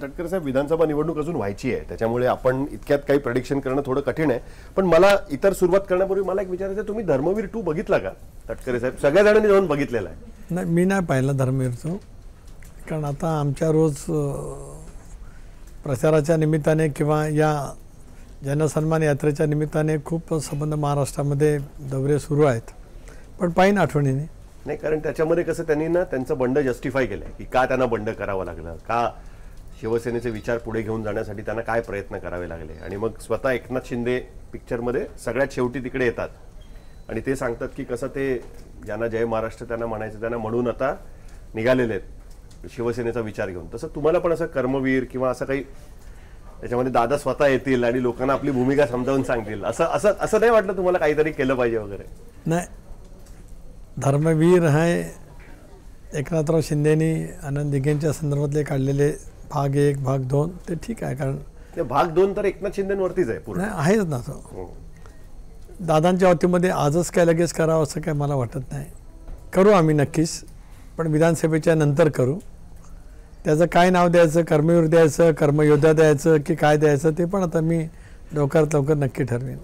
तटकरे साहेब, विधानसभा निवडणूक अजून व्हायची आहे, त्याच्यामुळे आपण इतक्यात काही प्रेडिक्शन करणं थोडं कठीण आहे. पण मला इतर सुरुवात करण्यापूर्वी मला एक विचारायचं, तुम्ही धर्मवीर 2 बघितला का तटकरे साहेब? सगळ्या जणांनी जाऊन बघितलेला आहे. नाही, मी नाही पाहिलं धर्मवीर 2, कारण आता आमच्या रोज प्रचाराच्या निमित्ताने किंवा या जनसन्मान यात्रेच्या निमित्ताने खूप संबंध महाराष्ट्रामध्ये दौरे सुरू आहेत, पण पाहिन आठवणीने. नाही, कारण त्याच्यामध्ये कसं त्यांनी ना त्यांचं बंड जस्टिफाय केलंय की का त्यांना बंड करावं लागलं, का शिवसेनेचे विचार पुढे घेऊन जाण्यासाठी त्यांना काय प्रयत्न करावे लागले. आणि मग स्वतः एकनाथ शिंदे पिक्चरमध्ये सगळ्यात शेवटी तिकडे येतात आणि ते सांगतात की कसं ते ज्यांना जय महाराष्ट्र त्यांना म्हणायचं त्यांना म्हणून आता निघालेले आहेत शिवसेनेचा विचार घेऊन. तसं तुम्हाला पण असं कर्मवीर किंवा असं काही त्याच्यामध्ये दादा स्वतः येतील आणि लोकांना आपली भूमिका समजावून सांगतील असं असं असं नाही वाटलं तुम्हाला काहीतरी केलं पाहिजे वगैरे? नाही, धर्मवीर हे एकनाथराव शिंदेनी आनंद दिघेंच्या संदर्भातले काढलेले भाग 1 भाग 2 ते ठीक आहे, कारण भाग 2 तर एकनाथ शिंदेवरतीच आहे पूर्ण. नाही, आहेच ना. तो दादांच्या बाबतीमध्ये आजच काय लगेच करावं असं काय मला वाटत नाही. करू आम्ही नक्कीच, पण विधानसभेच्या नंतर करू. त्याचं काय नाव द्यायचं, कर्मवीर द्यायचं, कर्मयोद्धा द्यायचं की काय द्यायचं ते पण आता मी लवकरात लवकर नक्की ठरवेन.